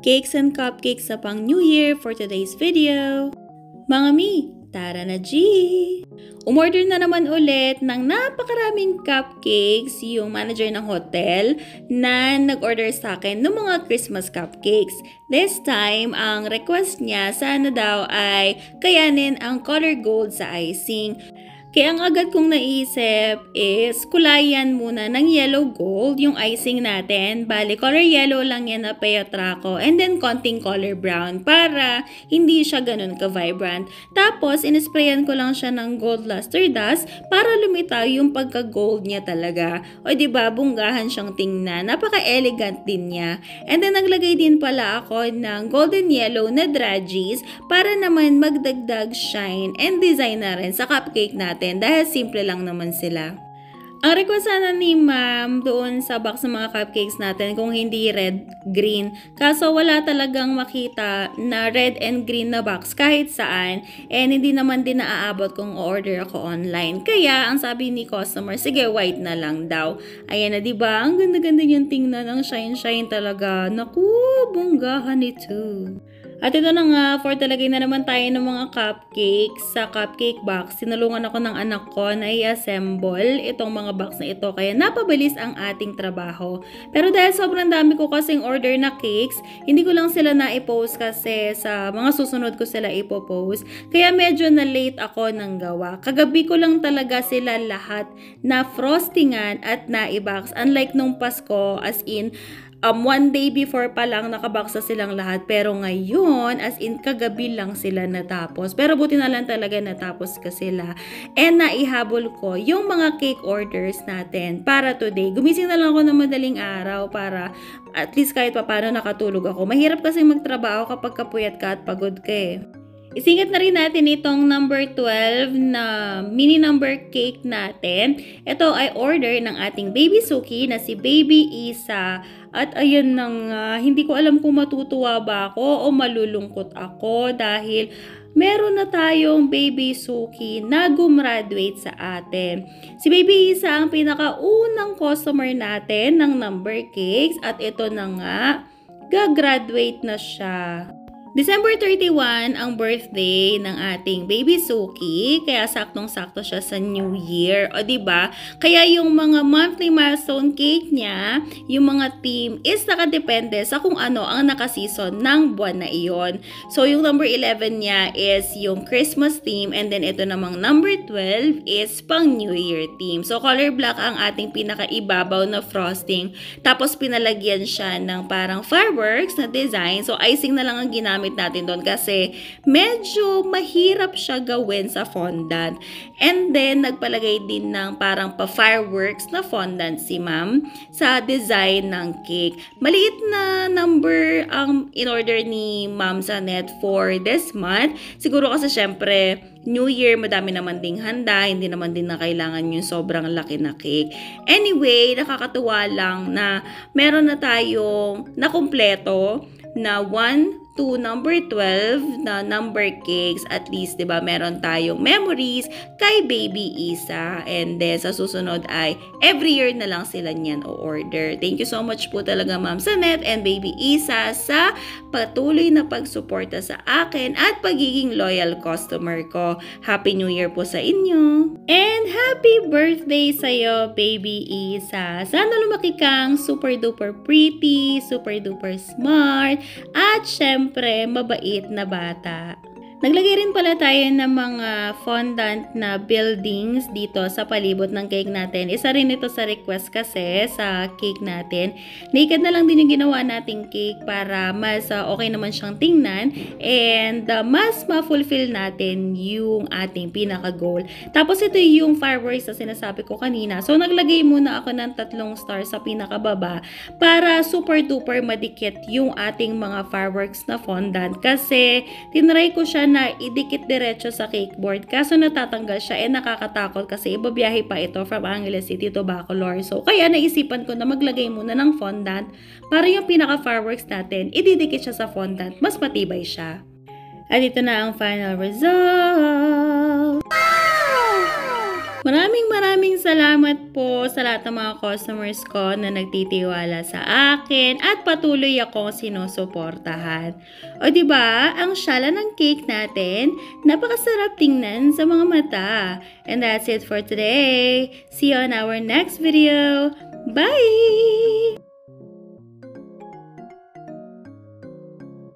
cakes and cupcakes sa pang New Year for today's video. Mga mi, tara na G! Umorder na naman ulit ng napakaraming cupcakes yung manager ng hotel na nag-order sa akin ng mga Christmas cupcakes. This time, ang request niya sana daw ay kayanin ang color gold sa icing. Kaya ang agad kong naisip is kulayan muna ng yellow gold yung icing natin. Bali, color yellow lang yan na peyotraco and then konting color brown para hindi siya ganun ka-vibrant. Tapos, inisprayan ko lang siya ng gold luster dust para lumitaw yung pagka-gold niya talaga. O diba, bunggahan siyang tingnan. Napaka-elegant din niya. And then, naglagay din pala ako ng golden yellow na draggies para naman magdagdag shine and design na rin sa cupcake natin. Dahil simple lang naman sila. Ang request sana ni ma'am doon sa box ng mga cupcakes natin kung hindi red, green. Kaso wala talagang makita na red and green na box kahit saan. And hindi naman din naaabot kung order ako online. Kaya ang sabi ni customer, sige white na lang daw. Ayan na diba? Ang ganda-ganda niyang tingnan. Ang shine-shine talaga. Naku, bonggahan ito. At ito na nga, for talagay na naman tayo ng mga cupcakes sa cupcake box. Sinulungan ako ng anak ko na i-assemble itong mga box na ito. Kaya napabilis ang ating trabaho. Pero dahil sobrang dami ko kasing order na cakes, hindi ko lang sila na-post kasi sa mga susunod ko sila ipopost. Kaya medyo na-late ako ng gawa. Kagabi ko lang talaga sila lahat na frostingan at na-i-box. Unlike nung Pasko, as in, one day before pa lang nakabaksa silang lahat, pero ngayon as in kagabi lang sila natapos. Pero buti na lang talaga natapos ka sila. And naihabol ko yung mga cake orders natin para today. Gumising na lang ako ng madaling araw para at least kahit paano nakatulog ako. Mahirap kasi magtrabaho kapag kapuyat ka at pagod ka eh. Isingit na rin natin itong number 12 na mini number cake natin. Ito ay order ng ating baby Suki na si Baby Isa. At ayun nang hindi ko alam kung matutuwa ba ako o malulungkot ako dahil meron na tayong baby Suki na gumraduate sa atin. Si Baby Isa ang pinakaunang customer natin ng number cakes at ito na nga, gagraduate na siya. December 31 ang birthday ng ating baby Suki, kaya saktong-sakto siya sa New Year. O diba? Kaya yung mga monthly milestone cake niya, yung mga theme is nakadepende sa kung ano ang nakaseason ng buwan na iyon. So yung number 11 niya is yung Christmas theme and then ito namang number 12 is pang New Year theme. So color black ang ating pinakaibabaw na frosting. Tapos pinalagyan siya ng parang fireworks na design. So icing na lang ang ginamit natin doon kasi medyo mahirap siya gawin sa fondant. And then, nagpalagay din ng parang pa-fireworks na fondant si ma'am sa design ng cake. Maliit na number ang in-order ni ma'am sa net for this month. Siguro kasi syempre, New Year, madami naman ding handa, hindi naman din na kailangan yung sobrang laki na cake. Anyway, nakakatuwa lang na meron na tayong nakumpleto na 1 to number 12 na number cakes. At least, diba, meron tayong memories kay Baby Isa. And then, sa susunod ay every year na lang sila niyan o-order. Thank you so much po talaga Ma'am Sanet and Baby Isa sa patuloy na pagsuporta sa akin at pagiging loyal customer ko. Happy New Year po sa inyo! And happy birthday sa'yo, Baby Isa! Sana lumaki kang super duper pretty, super duper smart, at syempre, mabait na bata. Naglagay rin pala tayo ng mga fondant na buildings dito sa palibot ng cake natin. Isa rin ito sa request kasi sa cake natin. Naked na lang din yung ginawa nating cake para mas okay naman siyang tingnan and mas ma-fulfill natin yung ating pinaka-goal. Tapos ito yung fireworks na sinasabi ko kanina. So naglagay muna ako ng 3 stars sa pinakababa para super duper madikit yung ating mga fireworks na fondant kasi tinry ko siya na idikit diretso sa cake board. Kaso natatanggal siya nakakatakot kasi ibabiyahe pa ito from Angeles City to Bacolor. So kaya naisipan ko na maglagay muna ng fondant para yung pinaka-fireworks natin, ididikit siya sa fondant. Mas matibay siya. At ito na ang final result. Maraming salamat po sa lahat ng mga customers ko na nagtitiwala sa akin at patuloy akong sinusuportahan. O diba, ang syala ng cake natin, napakasarap tingnan sa mga mata. And that's it for today. See you on our next video. Bye!